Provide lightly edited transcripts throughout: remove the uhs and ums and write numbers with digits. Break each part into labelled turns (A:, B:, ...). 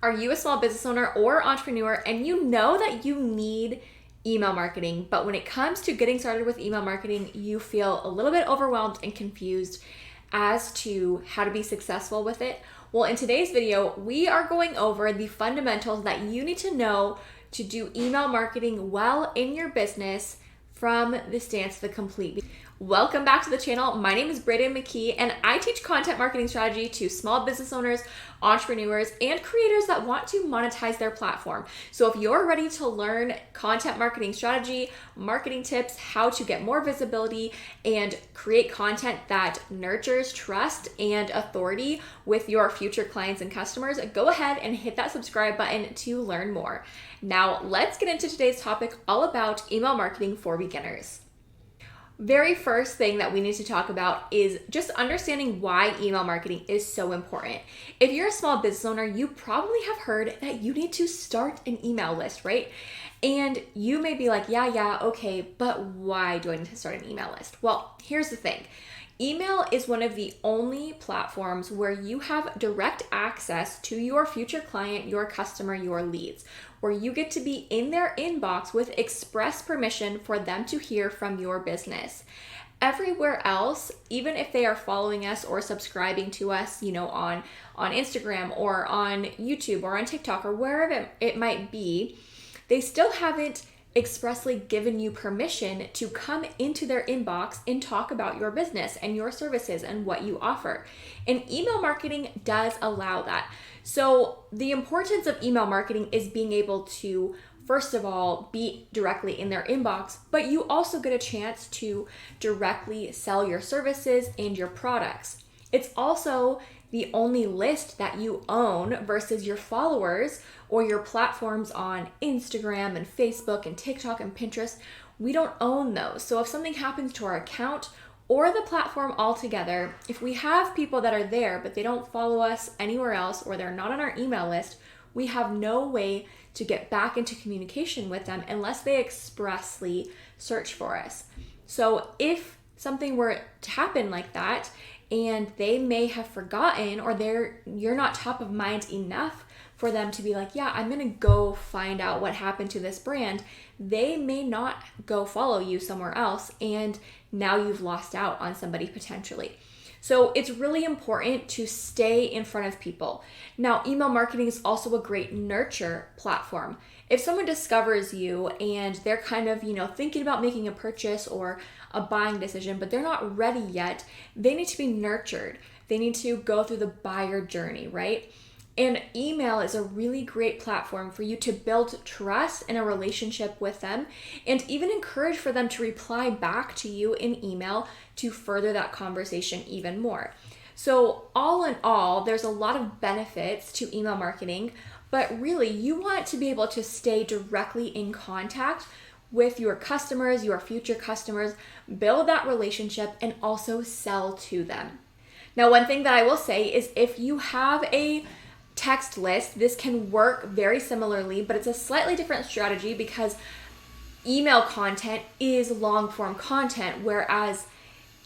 A: Are you a small business owner or entrepreneur and you know that you need email marketing, but when it comes to getting started with email marketing, you feel a little bit overwhelmed and confused as to how to be successful with it? Well, in today's video, we are going over the fundamentals that you need to know to do email marketing well in your business from the stance to the complete. Welcome back to the channel. My name is Brayden McKee and I teach content marketing strategy to small business owners, entrepreneurs, and creators that want to monetize their platform. So if you're ready to learn content marketing strategy, marketing tips, how to get more visibility, and create content that nurtures trust and authority with your future clients and customers, go ahead and hit that subscribe button to learn more. Now let's get into today's topic all about email marketing for beginners. Very first thing that we need to talk about is just understanding why email marketing is so important. If you're a small business owner, you probably have heard that you need to start an email list, right? And you may be like, yeah, okay, but why do I need to start an email list? Well, here's the thing. Email is one of the only platforms where you have direct access to your future client, your customer, your leads, where you get to be in their inbox with express permission for them to hear from your business. Everywhere else, even if they are following us or subscribing to us, on Instagram or on YouTube or on TikTok or wherever it might be, they still haven't expressly given you permission to come into their inbox and talk about your business and your services and what you offer. And email marketing does allow that. So the importance of email marketing is being able to, first of all, be directly in their inbox, but you also get a chance to directly sell your services and your products. It's also the only list that you own versus your followers or your platforms on Instagram and Facebook and TikTok and Pinterest. We don't own those. So if something happens to our account or the platform altogether, if we have people that are there but they don't follow us anywhere else or they're not on our email list, we have no way to get back into communication with them unless they expressly search for us. So if something were to happen like that and they may have forgotten or you're not top of mind enough for them to be like, yeah, I'm gonna go find out what happened to this brand, they may not go follow you somewhere else, and now you've lost out on somebody potentially. So it's really important to stay in front of people. Now, email marketing is also a great nurture platform. If someone discovers you and they're kind of, thinking about making a purchase or a buying decision, but they're not ready yet, they need to be nurtured. They need to go through the buyer journey, right? And email is a really great platform for you to build trust in a relationship with them and even encourage for them to reply back to you in email to further that conversation even more. So all in all, there's a lot of benefits to email marketing, but really you want to be able to stay directly in contact with your customers, your future customers, build that relationship, and also sell to them. Now, one thing that I will say is if you have a text list, this can work very similarly, but it's a slightly different strategy because email content is long form content, whereas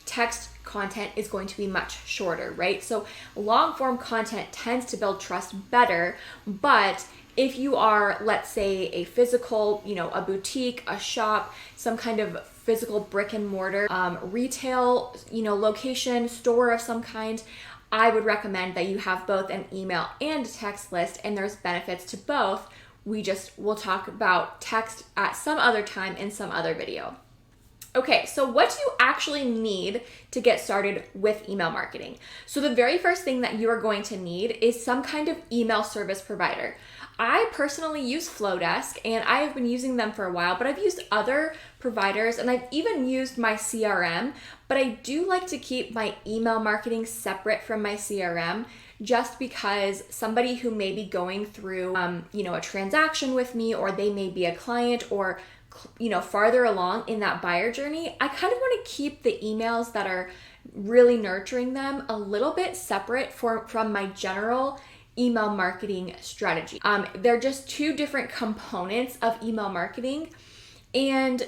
A: text content is going to be much shorter, right? So long form content tends to build trust better, but if you are, let's say, a physical, a boutique, a shop, some kind of physical brick and mortar, retail, location, store of some kind, I would recommend that you have both an email and a text list, and there's benefits to both. We'll talk about text at some other time in some other video. Okay, so what do you actually need to get started with email marketing? So the very first thing that you are going to need is some kind of email service provider. I personally use Flowdesk and I have been using them for a while, but I've used other providers and I've even used my CRM, but I do like to keep my email marketing separate from my CRM just because somebody who may be going through, a transaction with me, or they may be a client or, farther along in that buyer journey, I kind of want to keep the emails that are really nurturing them a little bit separate from my general email marketing strategy. They're just two different components of email marketing. And,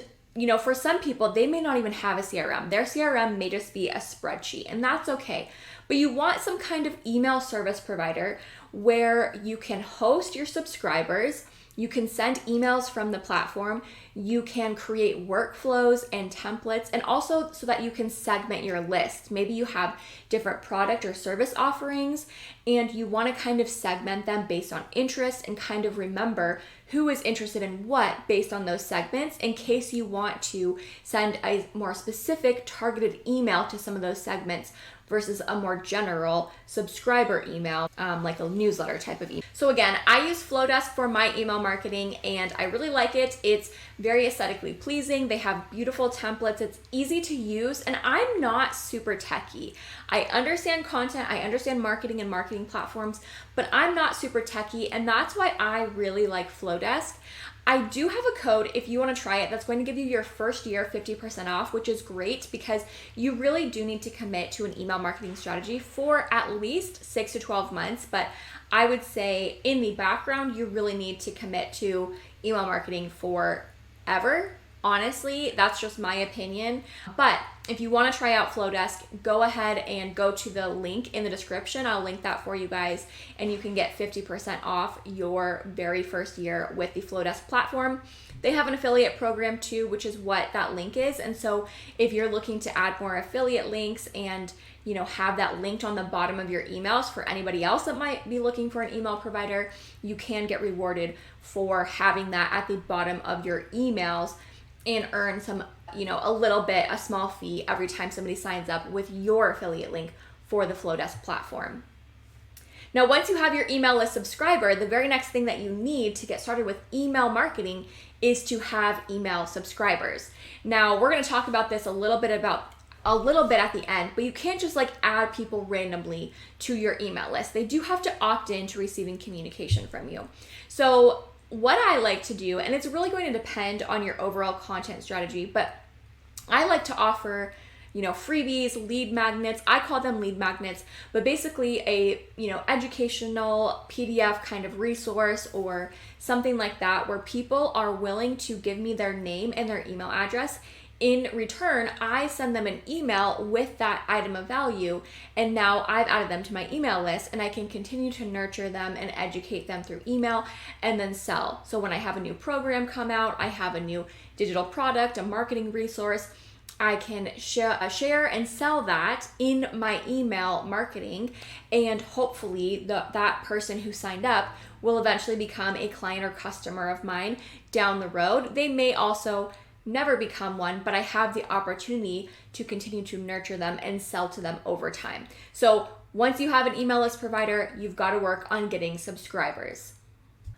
A: for some people, they may not even have a CRM. Their CRM may just be a spreadsheet, and that's okay. But you want some kind of email service provider where you can host your subscribers. You can send emails from the platform. You can create workflows and templates, and also so that you can segment your list. Maybe you have different product or service offerings and you want to kind of segment them based on interest and kind of remember who is interested in what based on those segments in case you want to send a more specific targeted email to some of those segments versus a more general subscriber email, like a newsletter type of email. So again, I use Flowdesk for my email marketing and I really like it. It's very aesthetically pleasing. They have beautiful templates. It's easy to use, and I'm not super techie. I understand content, I understand marketing and marketing platforms, but I'm not super techie, and that's why I really like Flowdesk. I do have a code if you want to try it that's going to give you your first year 50% off, which is great because you really do need to commit to an email marketing strategy for at least 6 to 12 months. But I would say in the background, you really need to commit to email marketing forever. Honestly, that's just my opinion. But if you want to try out Flowdesk, go ahead and go to the link in the description. I'll link that for you guys, and you can get 50% off your very first year with the Flowdesk platform. They have an affiliate program too, which is what that link is. And so if you're looking to add more affiliate links and have that linked on the bottom of your emails for anybody else that might be looking for an email provider, you can get rewarded for having that at the bottom of your emails and earn some, a small fee every time somebody signs up with your affiliate link for the Flowdesk platform. Now, once you have your email list subscriber, the very next thing that you need to get started with email marketing is to have email subscribers. Now, we're going to talk about this a little bit at the end, but you can't just add people randomly to your email list. They do have to opt in to receiving communication from you. So what I like to do, and it's really going to depend on your overall content strategy, but I like to offer, freebies, lead magnets. I call them lead magnets, but basically a, educational PDF kind of resource or something like that where people are willing to give me their name and their email address. In return, I send them an email with that item of value, and now I've added them to my email list, and I can continue to nurture them and educate them through email and then sell. So when I have a new program come out, I have a new digital product, a marketing resource, I can share and sell that in my email marketing, and hopefully that person who signed up will eventually become a client or customer of mine down the road. They may also never become one, but I have the opportunity to continue to nurture them and sell to them over time. So once you have an email list provider, you've got to work on getting subscribers.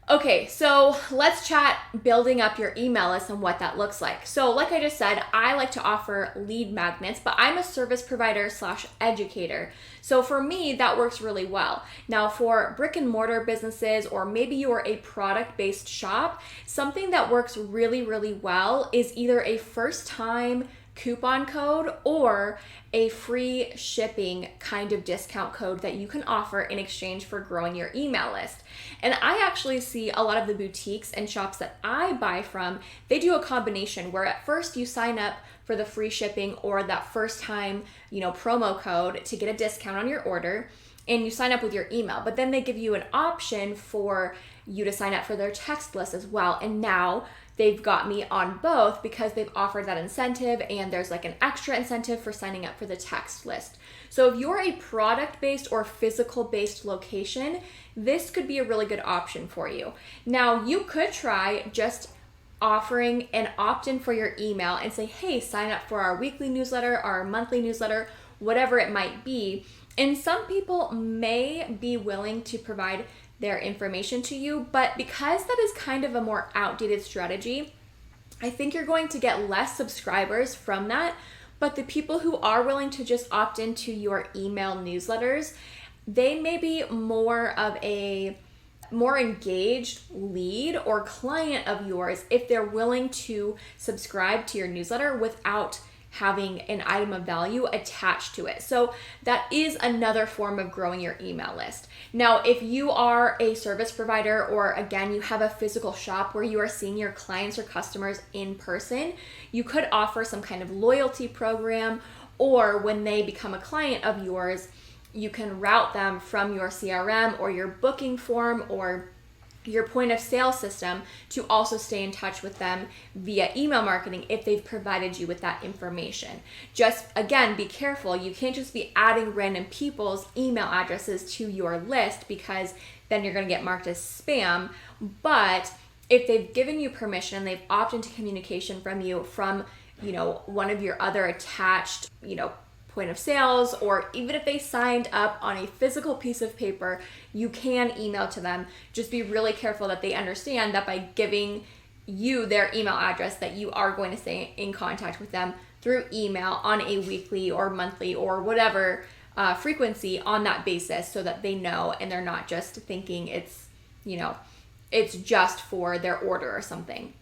A: Okay, so let's chat building up your email list and what that looks like. So like I just said, I like to offer lead magnets, but I'm a service provider / educator. So for me, that works really well. Now for brick and mortar businesses, or maybe you are a product-based shop, something that works really, really well is either a first-time coupon code or a free shipping kind of discount code that you can offer in exchange for growing your email list. And I actually see a lot of the boutiques and shops that I buy from, they do a combination where at first you sign up for the free shipping or that first time, promo code to get a discount on your order, and you sign up with your email, but then they give you an option for you to sign up for their text list as well. And now they've got me on both because they've offered that incentive, and there's an extra incentive for signing up for the text list. So if you're a product-based or physical-based location, this could be a really good option for you. Now, you could try just offering an opt-in for your email and say, hey, sign up for our weekly newsletter, our monthly newsletter, whatever it might be. And some people may be willing to provide their information to you, but because that is kind of a more outdated strategy, I think you're going to get less subscribers from that. But the people who are willing to just opt into your email newsletters, they may be more of a more engaged lead or client of yours if they're willing to subscribe to your newsletter without having an item of value attached to it. So that is another form of growing your email list. Now, if you are a service provider, or again, you have a physical shop where you are seeing your clients or customers in person, you could offer some kind of loyalty program, or when they become a client of yours, you can route them from your CRM or your booking form or your point of sale system to also stay in touch with them via email marketing if they've provided you with that information. Just again, be careful. You can't just be adding random people's email addresses to your list, because then you're going to get marked as spam. But if they've given you permission, they've opted into communication from you from, one of your other attached, point of sales, or even if they signed up on a physical piece of paper, you can email to them. Just be really careful that they understand that by giving you their email address, that you are going to stay in contact with them through email on a weekly or monthly or whatever frequency on that basis, so that they know and they're not just thinking it's just for their order or something.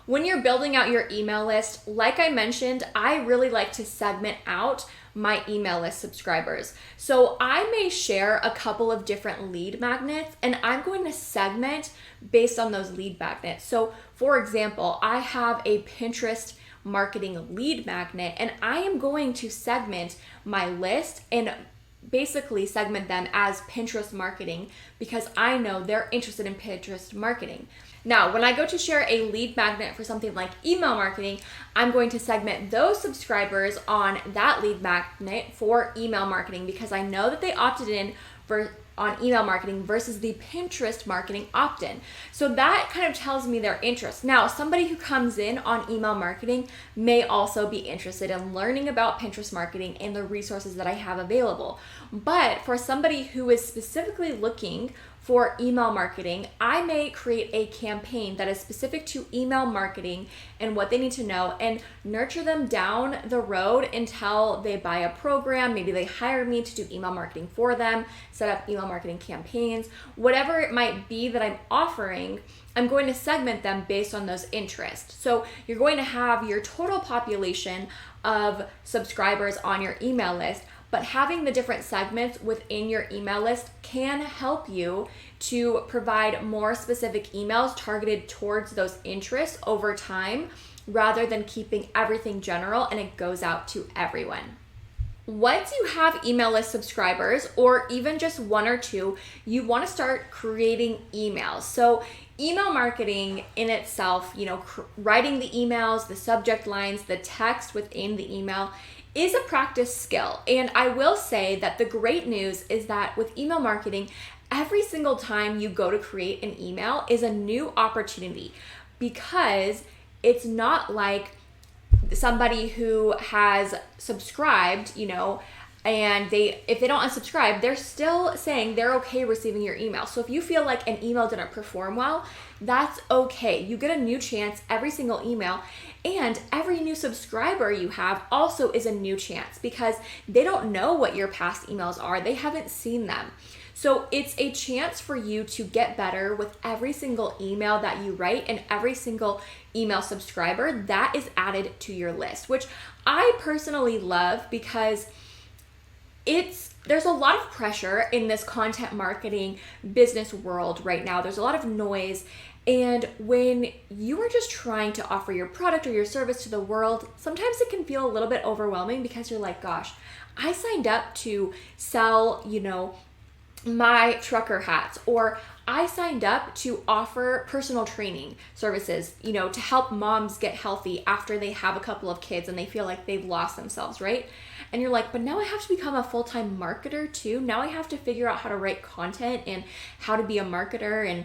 A: When you're building out your email list, like I mentioned, I really like to segment out my email list subscribers. So I may share a couple of different lead magnets, and I'm going to segment based on those lead magnets. So for example, I have a Pinterest marketing lead magnet, and I am going to segment my list and basically segment them as Pinterest marketing, because I know they're interested in Pinterest marketing. Now, when I go to share a lead magnet for something like email marketing, I'm going to segment those subscribers on that lead magnet for email marketing, because I know that they opted in on email marketing versus the Pinterest marketing opt-in. So that kind of tells me their interest. Now, somebody who comes in on email marketing may also be interested in learning about Pinterest marketing and the resources that I have available. But for somebody who is specifically looking for email marketing, I may create a campaign that is specific to email marketing and what they need to know, and nurture them down the road until they buy a program. Maybe they hire me to do email marketing for them, set up email marketing campaigns, whatever it might be that I'm offering. I'm going to segment them based on those interests. So you're going to have your total population of subscribers on your email list, but having the different segments within your email list can help you to provide more specific emails targeted towards those interests over time, rather than keeping everything general and it goes out to everyone. Once you have email list subscribers, or even just one or two, you want to start creating emails. So email marketing in itself, writing the emails, the subject lines, the text within the email is a practice skill. And I will say that the great news is that with email marketing, every single time you go to create an email is a new opportunity, because it's not like somebody who has subscribed, and if they don't unsubscribe, they're still saying they're okay receiving your email. So if you feel like an email didn't perform well, that's okay. You get a new chance every single email, and every new subscriber you have also is a new chance, because they don't know what your past emails are. They haven't seen them. So it's a chance for you to get better with every single email that you write and every single email subscriber that is added to your list, which I personally love, because there's a lot of pressure in this content marketing business world right now. There's a lot of noise. And when you are just trying to offer your product or your service to the world, sometimes it can feel a little bit overwhelming, because you're like, gosh, I signed up to sell, my trucker hats, or I signed up to offer personal training services, to help moms get healthy after they have a couple of kids and they feel like they've lost themselves, right? And you're like, but now I have to become a full-time marketer too. Now I have to figure out how to write content and how to be a marketer, and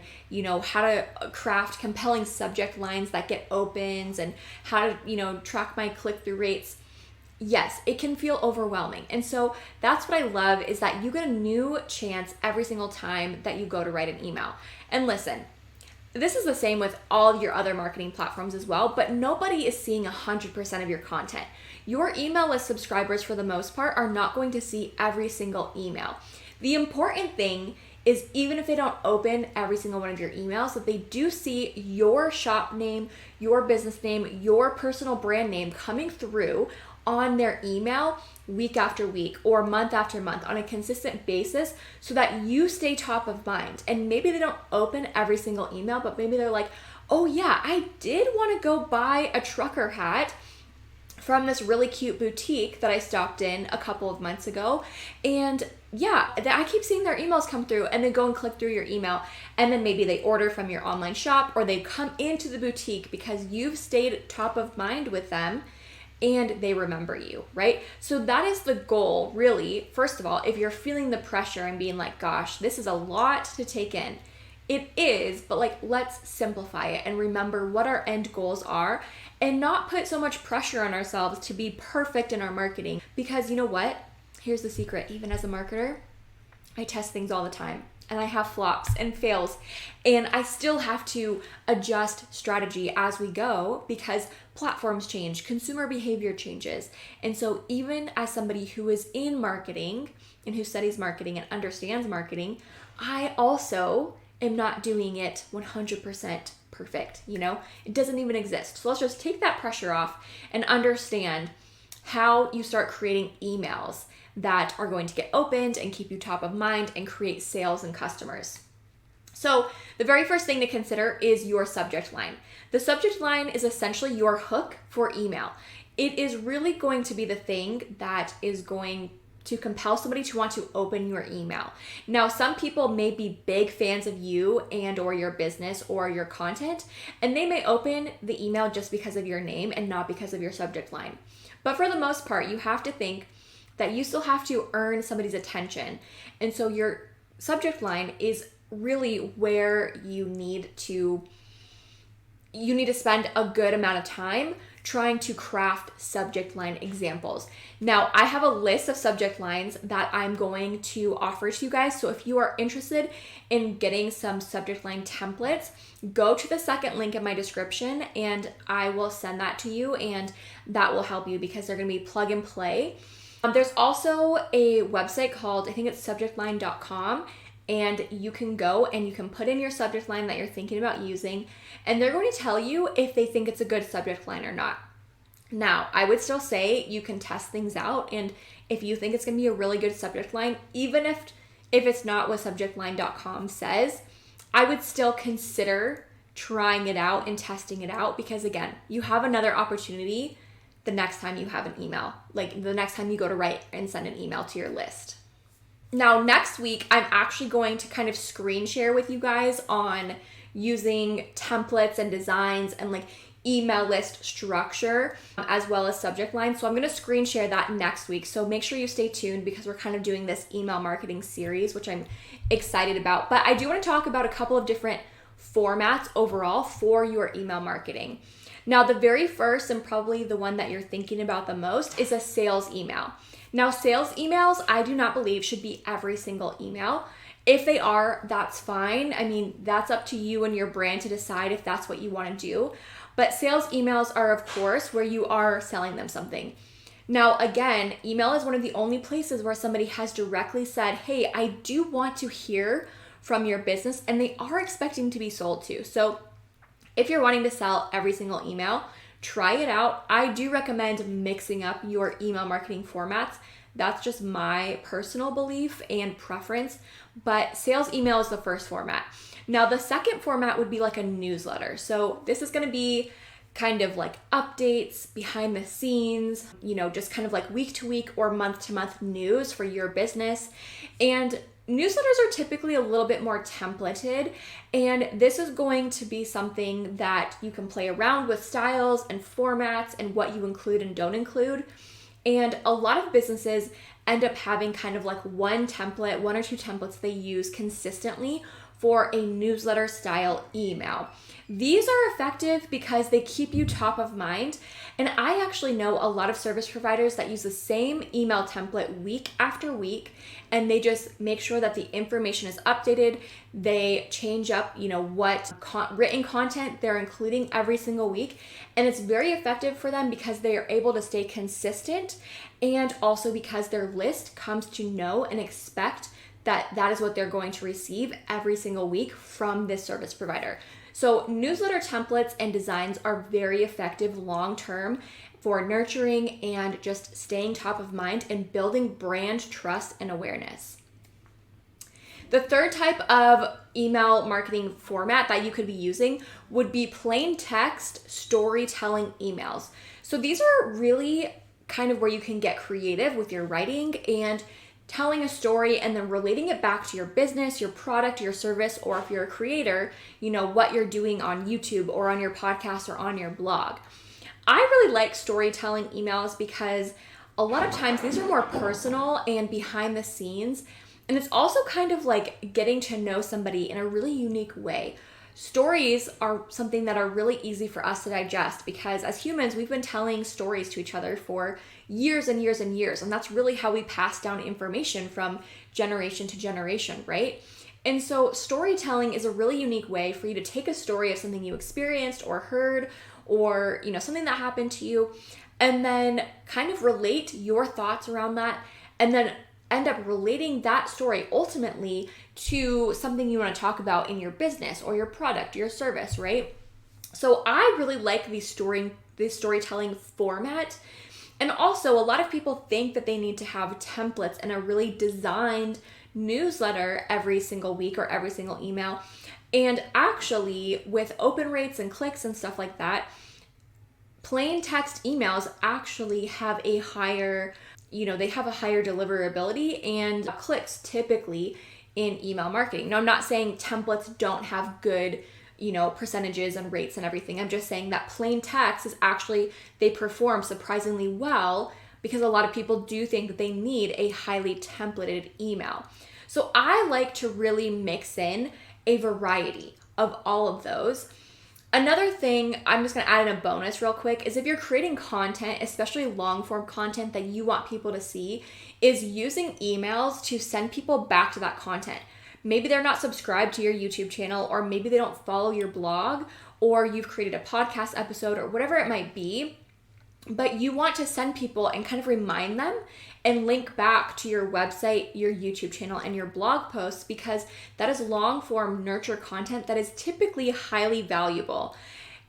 A: how to craft compelling subject lines that get opens, and how to track my click-through rates. Yes, it can feel overwhelming. And so that's what I love, is that you get a new chance every single time that you go to write an email. And listen, this is the same with all your other marketing platforms as well, but nobody is seeing 100% of your content. Your email list subscribers, for the most part, are not going to see every single email. The important thing is, even if they don't open every single one of your emails, that they do see your shop name, your business name, your personal brand name coming through on their email week after week or month after month on a consistent basis, so that you stay top of mind. And maybe they don't open every single email, but maybe they're like, oh yeah, I did want to go buy a trucker hat from this really cute boutique that I stopped in a couple of months ago. And yeah, I keep seeing their emails come through, and they go and click through your email, and then maybe they order from your online shop, or they come into the boutique because you've stayed top of mind with them and they remember you, right? So that is the goal, really. First of all, if you're feeling the pressure and being like, gosh, this is a lot to take in, it is, but like, let's simplify it and remember what our end goals are and not put so much pressure on ourselves to be perfect in our marketing. Because you know what? Here's the secret. Even as a marketer, I test things all the time, and I have flops and fails, and I still have to adjust strategy as we go because platforms change, consumer behavior changes. And so even as somebody who is in marketing and who studies marketing and understands marketing, I also am not doing it 100% perfect. It doesn't even exist. So let's just take that pressure off and understand how you start creating emails that are going to get opened and keep you top of mind and create sales and customers. So the very first thing to consider is your subject line. The subject line is essentially your hook for email. It is really going to be the thing that is going to compel somebody to want to open your email. Now, some people may be big fans of you and or your business or your content, and they may open the email just because of your name and not because of your subject line. But for the most part, you have to think that you still have to earn somebody's attention. And so your subject line is really where you need to spend a good amount of time trying to craft subject line examples. Now, I have a list of subject lines that I'm going to offer to you guys. So if you are interested in getting some subject line templates, go to the second link in my description and I will send that to you, and that will help you because they're going to be plug and play. There's also a website called, I think it's subjectline.com, and you can go and you can put in your subject line that you're thinking about using, and they're going to tell you if they think it's a good subject line or not. Now, I would still say you can test things out, and if you think it's going to be a really good subject line, even if it's not what subjectline.com says, I would still consider trying it out and testing it out, because again, you have another opportunity the next time you have an email, like the next time you go to write and send an email to your list. Now, next week, I'm actually going to kind of screen share with you guys on using templates and designs and like email list structure as well as subject lines. So I'm going to screen share that next week. So make sure you stay tuned because we're kind of doing this email marketing series, which I'm excited about. But I do want to talk about a couple of different formats overall for your email marketing. Now, the very first and probably the one that you're thinking about the most is a sales email. Now, sales emails, I do not believe should be every single email. If they are, that's fine. I mean, that's up to you and your brand to decide if that's what you want to do. But sales emails are, of course, where you are selling them something. Now, again, email is one of the only places where somebody has directly said, hey, I do want to hear from your business, and they are expecting to be sold to. So if you're wanting to sell every single email, try it out. I do recommend mixing up your email marketing formats. That's just my personal belief and preference, but sales email is the first format. Now, the second format would be like a newsletter. So this is going to be kind of like updates, behind the scenes, just kind of like week to week or month to month news for your business. And newsletters are typically a little bit more templated, and this is going to be something that you can play around with styles and formats and what you include and don't include. And a lot of businesses end up having kind of like one or two templates they use consistently for a newsletter style email. These are effective because they keep you top of mind. And I actually know a lot of service providers that use the same email template week after week, and they just make sure that the information is updated. They change up, what written content they're including every single week. And it's very effective for them because they are able to stay consistent, and also because their list comes to know and expect that is what they're going to receive every single week from this service provider. So newsletter templates and designs are very effective long-term for nurturing and just staying top of mind and building brand trust and awareness. The third type of email marketing format that you could be using would be plain text storytelling emails. So these are really kind of where you can get creative with your writing and telling a story and then relating it back to your business, your product, your service, or if you're a creator, what you're doing on YouTube or on your podcast or on your blog. I really like storytelling emails because a lot of times these are more personal and behind the scenes, and it's also kind of like getting to know somebody in a really unique way. Stories are something that are really easy for us to digest because as humans, we've been telling stories to each other for years and years and years. And that's really how we pass down information from generation to generation, right? And so storytelling is a really unique way for you to take a story of something you experienced or heard or, something that happened to you, and then kind of relate your thoughts around that, and then end up relating that story ultimately to something you want to talk about in your business or your product, your service, right? So I really like this storytelling format. And also a lot of people think that they need to have templates and a really designed newsletter every single week or every single email. And actually with open rates and clicks and stuff like that, plain text emails actually have a higher deliverability and clicks typically in email marketing. Now, I'm not saying templates don't have good, percentages and rates and everything. I'm just saying that plain text is actually, they perform surprisingly well because a lot of people do think that they need a highly templated email. So I like to really mix in a variety of all of those. Another thing, I'm just going to add in a bonus real quick, is if you're creating content, especially long form content that you want people to see, is using emails to send people back to that content. Maybe they're not subscribed to your YouTube channel, or maybe they don't follow your blog, or you've created a podcast episode, or whatever it might be, but you want to send people and kind of remind them and link back to your website, your YouTube channel, and your blog posts, because that is long form nurture content that is typically highly valuable.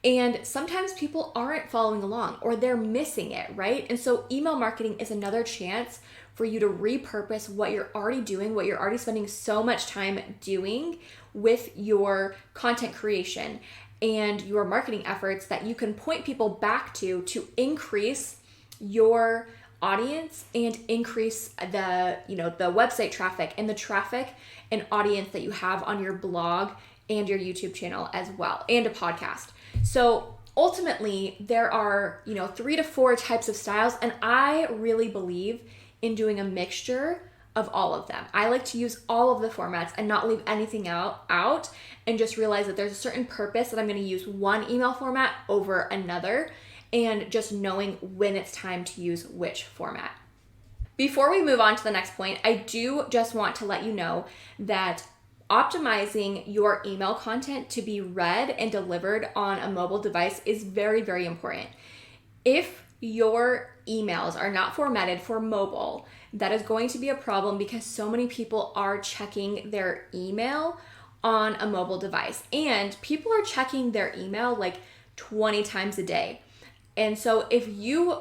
A: And sometimes people aren't following along or they're missing it, right? And so email marketing is another chance for you to repurpose what you're already doing, what you're already spending so much time doing with your content creation and your marketing efforts, that you can point people back to increase your audience and increase the website traffic and the traffic and audience that you have on your blog and your YouTube channel as well, and a podcast. So ultimately there are 3 to 4 types of styles, and I really believe in doing a mixture of all of them. I like to use all of the formats and not leave anything out and just realize that there's a certain purpose that I'm going to use one email format over another, and just knowing when it's time to use which format. Before we move on to the next point, I do just want to let you know that optimizing your email content to be read and delivered on a mobile device is very, very important. If your emails are not formatted for mobile, that is going to be a problem because so many people are checking their email on a mobile device, and people are checking their email like 20 times a day. And so if you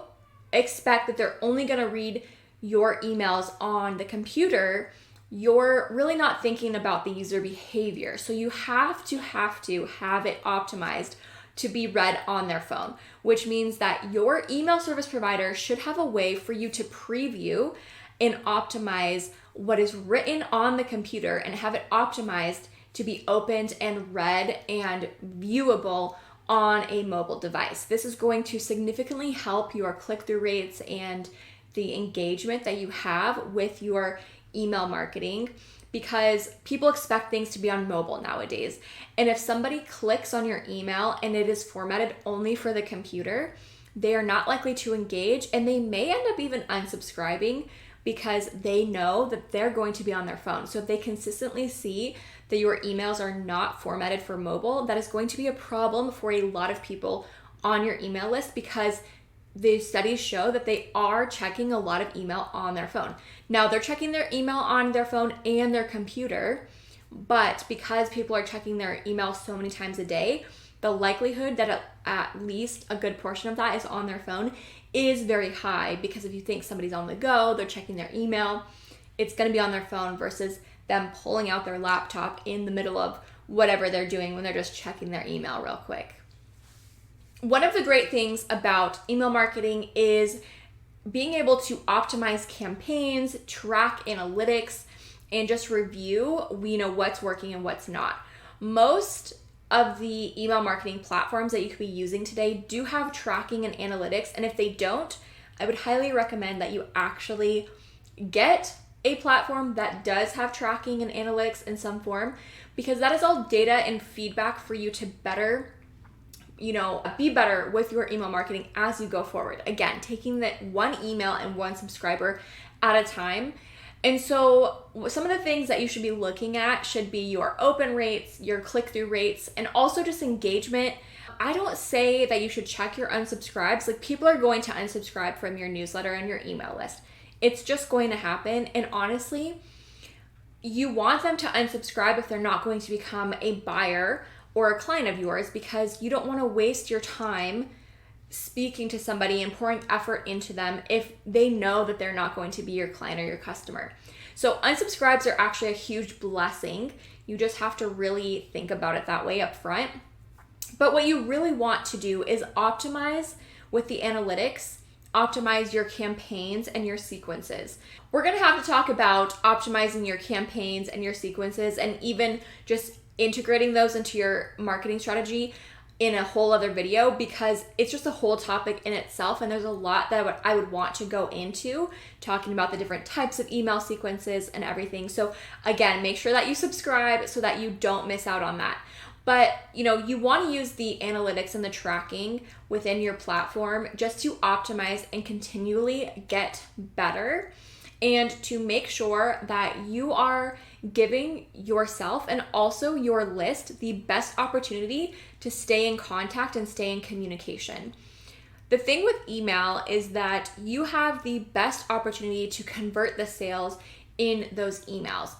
A: expect that they're only going to read your emails on the computer, you're really not thinking about the user behavior. So you have to have it optimized to be read on their phone, which means that your email service provider should have a way for you to preview and optimize what is written on the computer and have it optimized to be opened and read and viewable on a mobile device. This is going to significantly help your click-through rates and the engagement that you have with your email marketing, because people expect things to be on mobile nowadays. And if somebody clicks on your email and it is formatted only for the computer, they are not likely to engage, and they may end up even unsubscribing because they know that they're going to be on their phone. So if they consistently see that your emails are not formatted for mobile, that is going to be a problem for a lot of people on your email list, because the studies show that they are checking a lot of email on their phone. Now, they're checking their email on their phone and their computer, but because people are checking their email so many times a day, the likelihood that at least a good portion of that is on their phone is very high, because if you think somebody's on the go, they're checking their email, it's going to be on their phone versus them pulling out their laptop in the middle of whatever they're doing when they're just checking their email real quick. One of the great things about email marketing is being able to optimize campaigns, track analytics, and just review, what's working and what's not. Most of the email marketing platforms that you could be using today do have tracking and analytics. And if they don't, I would highly recommend that you actually get a platform that does have tracking and analytics in some form, because that is all data and feedback for you to better, be better with your email marketing as you go forward. Again, taking that one email and one subscriber at a time. And so some of the things that you should be looking at should be your open rates, your click-through rates, and also just engagement. I don't say that you should check your unsubscribes. Like, people are going to unsubscribe from your newsletter and your email list. It's just going to happen. And honestly, you want them to unsubscribe if they're not going to become a buyer or a client of yours, because you don't want to waste your time speaking to somebody and pouring effort into them if they know that they're not going to be your client or your customer. So unsubscribes are actually a huge blessing. You just have to really think about it that way up front. But what you really want to do is optimize with the analytics, optimize your campaigns and your sequences. We're going to have to talk about optimizing your campaigns and your sequences, and even just integrating those into your marketing strategy in a whole other video, because it's just a whole topic in itself, and there's a lot that I would want to go into talking about the different types of email sequences and everything. So again, make sure that you subscribe so that you don't miss out on that. But you want to use the analytics and the tracking within your platform just to optimize and continually get better, and to make sure that you are giving yourself and also your list the best opportunity to stay in contact and stay in communication. The thing with email is that you have the best opportunity to convert the sales in those emails.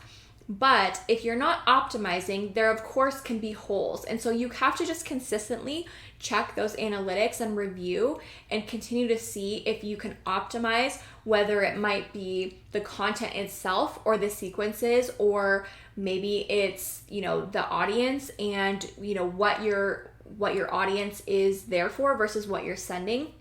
A: But if you're not optimizing, there of course can be holes. And so you have to just consistently check those analytics and review and continue to see if you can optimize, whether it might be the content itself or the sequences, or maybe it's, the audience and, what your audience is there for versus what you're sending.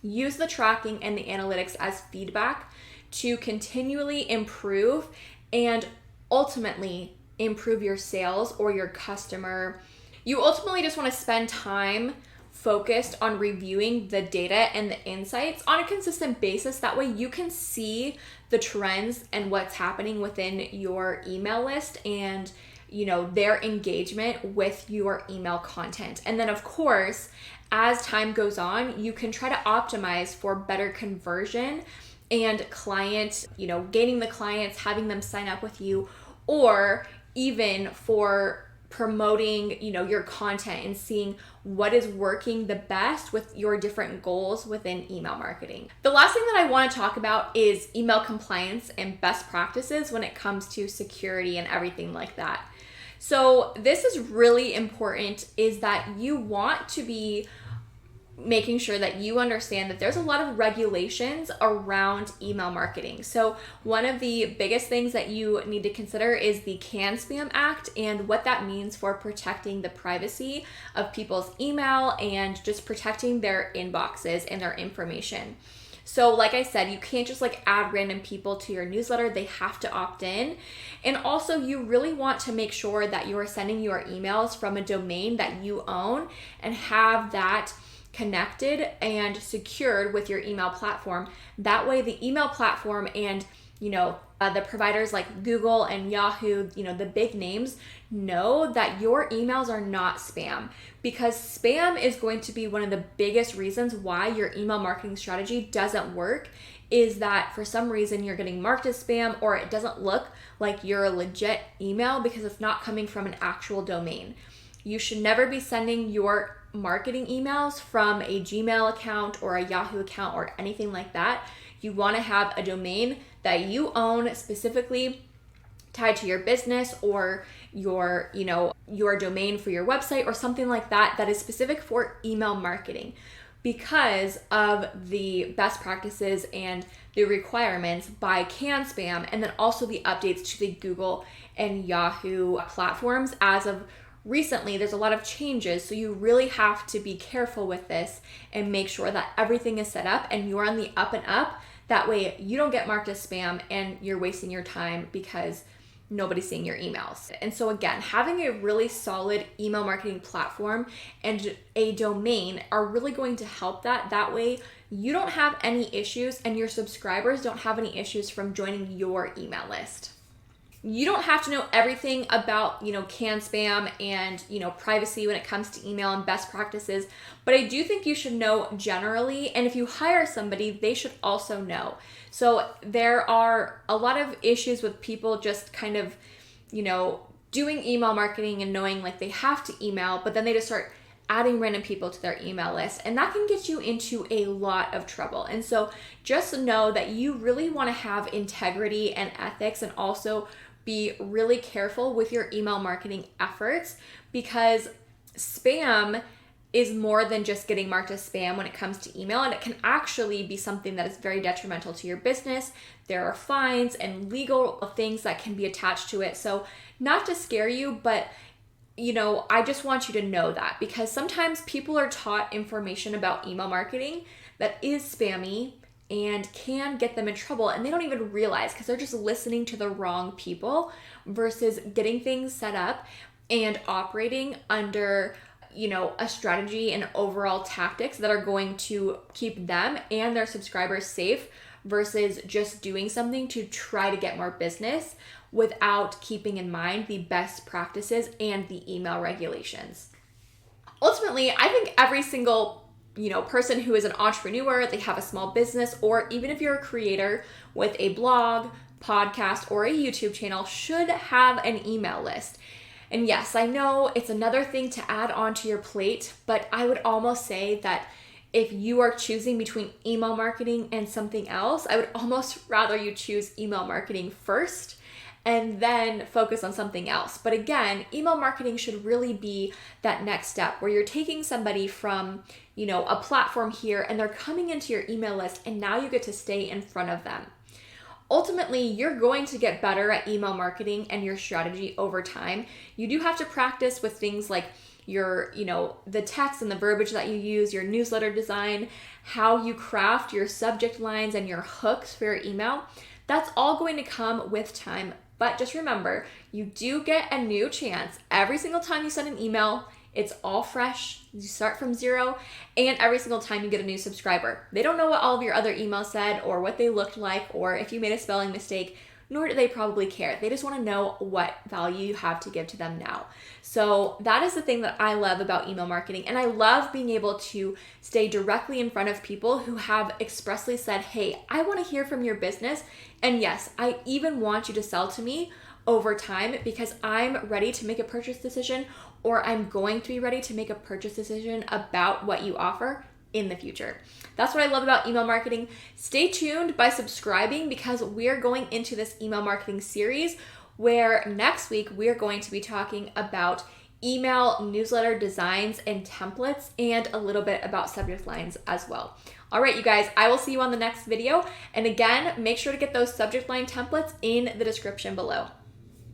A: Use the tracking and the analytics as feedback to continually improve and ultimately improve your sales or your customer. You ultimately just want to spend time focused on reviewing the data and the insights on a consistent basis. That way you can see the trends and what's happening within your email list and their engagement with your email content. And then of course, as time goes on, you can try to optimize for better conversion and client, gaining the clients, having them sign up with you, or even for promoting, your content and seeing what is working the best with your different goals within email marketing. The last thing that I want to talk about is email compliance and best practices when it comes to security and everything like that. So this is really important, is that you want to be making sure that you understand that there's a lot of regulations around email marketing. So one of the biggest things that you need to consider is the CAN-SPAM Act and what that means for protecting the privacy of people's email and just protecting their inboxes and their information. So like I said, you can't just add random people to your newsletter. They have to opt in. And also you really want to make sure that you are sending your emails from a domain that you own and have that connected and secured with your email platform. That way the email platform and the providers like Google and Yahoo, the big names, know that your emails are not spam, because spam is going to be one of the biggest reasons why your email marketing strategy doesn't work, is that for some reason you're getting marked as spam, or it doesn't look like you're a legit email because it's not coming from an actual domain. You should never be sending your marketing emails from a Gmail account or a Yahoo account or anything like that. You want to have a domain that you own, specifically tied to your business or your domain for your website or something like that, that is specific for email marketing. because of the best practices and the requirements by CAN-SPAM, and then also the updates to the Google and Yahoo platforms. As of recently, there's a lot of changes, so you really have to be careful with this and make sure that everything is set up and you're on the up and up. That way you don't get marked as spam and you're wasting your time because nobody's seeing your emails. And so again, having a really solid email marketing platform and a domain are really going to help that. That way you don't have any issues and your subscribers don't have any issues from joining your email list. You don't have to know everything about, CAN-SPAM and, privacy when it comes to email and best practices, but I do think you should know generally, and if you hire somebody, they should also know. So there are a lot of issues with people just kind of, doing email marketing and knowing like they have to email, but then they just start adding random people to their email list, and that can get you into a lot of trouble. And so just know that you really want to have integrity and ethics, and also be really careful with your email marketing efforts, because spam is more than just getting marked as spam when it comes to email, and it can actually be something that is very detrimental to your business. There are fines and legal things that can be attached to it. So not to scare you, but I just want you to know that, because sometimes people are taught information about email marketing that is spammy and can get them in trouble, and they don't even realize because they're just listening to the wrong people versus getting things set up and operating under a strategy and overall tactics that are going to keep them and their subscribers safe, versus just doing something to try to get more business without keeping in mind the best practices and the email regulations. Ultimately, I think every single person who is an entrepreneur, they have a small business, or even if you're a creator with a blog, podcast, or a YouTube channel, should have an email list. And yes, I know it's another thing to add onto your plate, but I would almost say that if you are choosing between email marketing and something else, I would almost rather you choose email marketing first and then focus on something else. But again, email marketing should really be that next step where you're taking somebody from, a platform here, and they're coming into your email list, and now you get to stay in front of them. Ultimately, you're going to get better at email marketing and your strategy over time. You do have to practice with things like your, the text and the verbiage that you use, your newsletter design, how you craft your subject lines and your hooks for your email. That's all going to come with time. But just remember, you do get a new chance every single time you send an email. It's all fresh. You start from zero, and every single time you get a new subscriber. They don't know what all of your other emails said or what they looked like, or if you made a spelling mistake, nor do they probably care. They just want to know what value you have to give to them now. So that is the thing that I love about email marketing. And I love being able to stay directly in front of people who have expressly said, hey, I want to hear from your business. And yes, I even want you to sell to me over time, because I'm ready to make a purchase decision, or I'm going to be ready to make a purchase decision about what you offer in the future. That's what I love about email marketing. Stay tuned by subscribing, because we're going into this email marketing series where next week we're going to be talking about email newsletter designs and templates, and a little bit about subject lines as well. All right, you guys, I will see you on the next video. And again, make sure to get those subject line templates in the description below.